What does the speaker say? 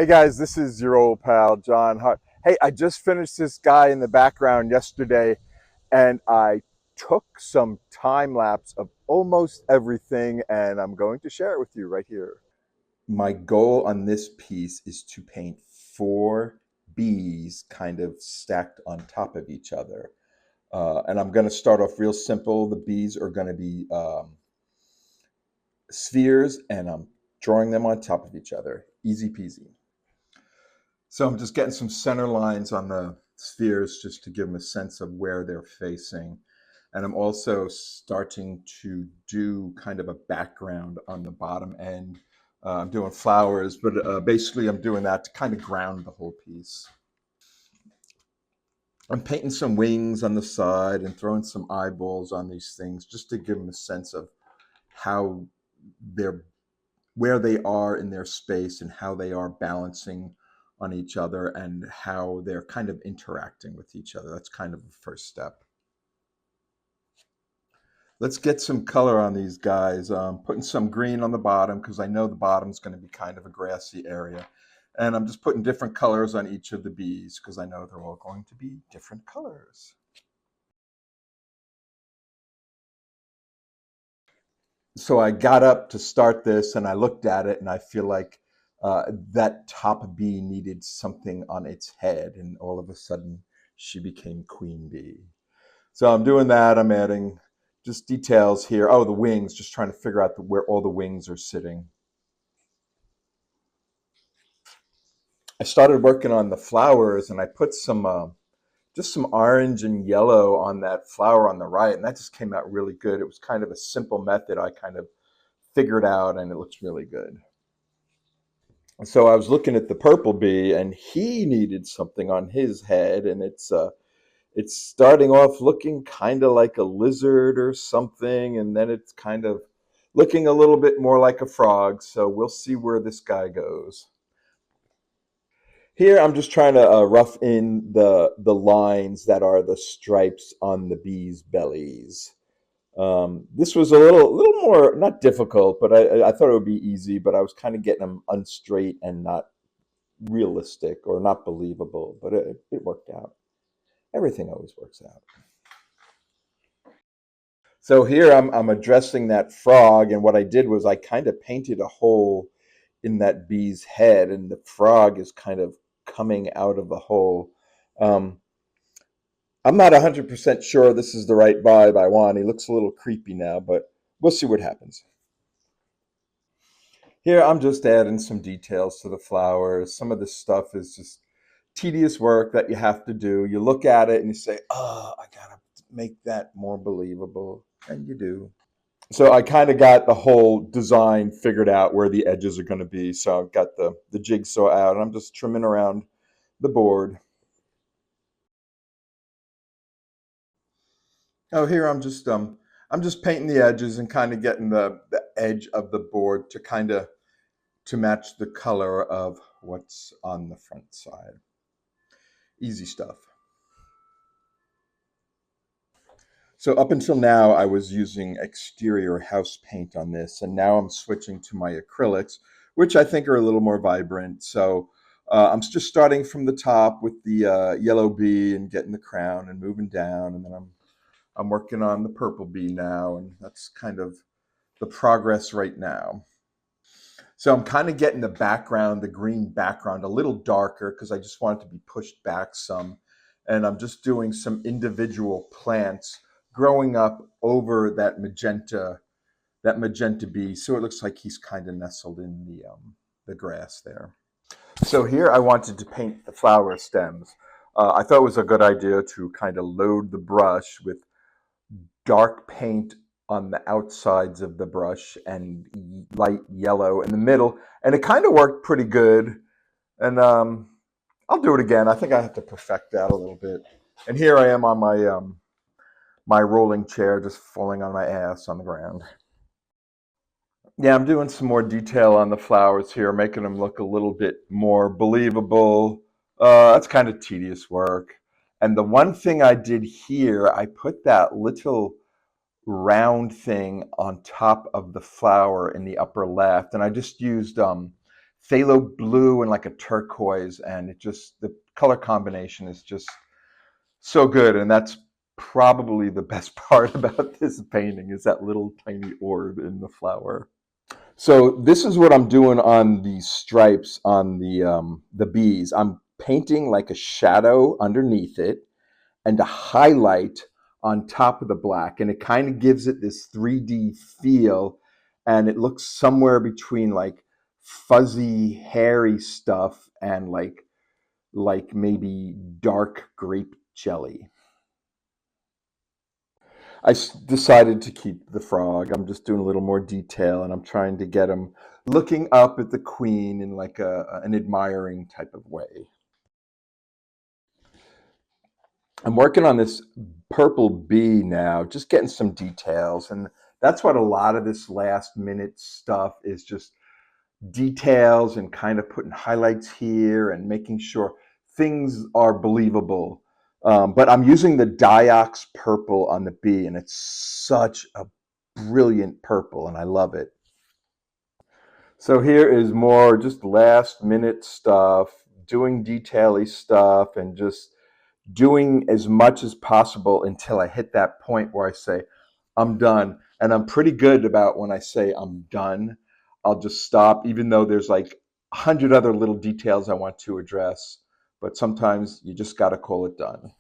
Hey guys, this is your old pal John Hart. Hey, I just finished this guy in the background yesterday and I took some time lapse of almost everything and I'm going to share it with you right here. My goal on this piece is to paint four bees kind of stacked on top of each other. And I'm going to start off real simple. The bees are going to be spheres and I'm drawing them on top of each other. Easy peasy. So I'm just getting some center lines on the spheres just to give them a sense of where they're facing. And I'm also starting to do kind of a background on the bottom end. I'm doing flowers, but basically I'm doing that to kind of ground the whole piece. I'm painting some wings on the side and throwing some eyeballs on these things just to give them a sense of how they're where they are in their space and how they are balancing on each other and how they're kind of interacting with each other. That's kind of the first step. Let's get some color on these guys. Putting some green on the bottom because I know the bottom's going to be kind of a grassy area. And I'm just putting different colors on each of the bees because I know they're all going to be different colors. So I got up to start this and I looked at it and I feel like that top bee needed something on its head, and all of a sudden she became queen bee. So I'm doing that. I'm adding just details here. Oh, the wings, just trying to figure out where all the wings are sitting. I started working on the flowers and I put some just some orange and yellow on that flower on the right, and that just came out really good. It was kind of a simple method I kind of figured out, and it looks really good. So I was looking at the purple bee, and he needed something on his head, and it's starting off looking kind of like a lizard or something, and then it's kind of looking a little bit more like a frog. So we'll see where this guy goes. Here, I'm just trying to rough in the lines that are the stripes on the bees' bellies. This was a little more not difficult, but I thought it would be easy. But I was kind of getting them unstraight and not realistic or not believable, but it worked out. Everything always works out. So here I'm addressing that frog, and what I did was I kind of painted a hole in that bee's head, and the frog is kind of coming out of the hole. Um, I'm not 100% sure this is the right vibe I want. He looks a little creepy now, but we'll see what happens. Here I'm just adding some details to the flowers. Some of this stuff is just tedious work that you have to do. You look at it and you say, oh, I gotta make that more believable. And you do. So I kind of got the whole design figured out where the edges are going to be. So I've got the jigsaw out and I'm just trimming around the board. Oh, here I'm just painting the edges and kind of getting the edge of the board to kind of to match the color of what's on the front side. Easy stuff. So up until now, I was using exterior house paint on this, and now I'm switching to my acrylics, which I think are a little more vibrant. So I'm just starting from the top with the yellow bee and getting the crown and moving down, and then I'm working on the purple bee now, and that's kind of the progress right now. So I'm kind of getting the background, the green background, a little darker because I just want it to be pushed back some. And I'm just doing some individual plants growing up over that magenta bee. So it looks like he's kind of nestled in the grass there. So here I wanted to paint the flower stems. I thought it was a good idea to kind of load the brush with dark paint on the outsides of the brush and light yellow in the middle, and it kind of worked pretty good. And I'll do it again. I think I have to perfect that a little bit. And here I am on my rolling chair, just falling on my ass on the ground. Yeah, I'm doing some more detail on the flowers here, making them look a little bit more believable. That's kind of tedious work. And the one thing I did here, I put that little round thing on top of the flower in the upper left, and I just used phthalo blue and like a turquoise, and it just, the color combination is just so good. And that's probably the best part about this painting, is that little tiny orb in the flower. So this is what I'm doing on the stripes on the bees. I'm painting like a shadow underneath it and a highlight on top of the black, and it kind of gives it this 3D feel, and it looks somewhere between like fuzzy, hairy stuff and like maybe dark grape jelly. Decided to keep the frog. I'm just doing a little more detail, and I'm trying to get him looking up at the queen in like an admiring type of way. I'm working on this purple bee now, just getting some details, and that's what a lot of this last minute stuff is, just details and kind of putting highlights here and making sure things are believable. But I'm using the Diox purple on the bee, and it's such a brilliant purple, and I love it. So here is more just last minute stuff, doing detaily stuff, and just doing as much as possible until I hit that point where I say, I'm done. And I'm pretty good about when I say I'm done, I'll just stop, even though there's like 100 other little details I want to address. But sometimes you just got to call it done.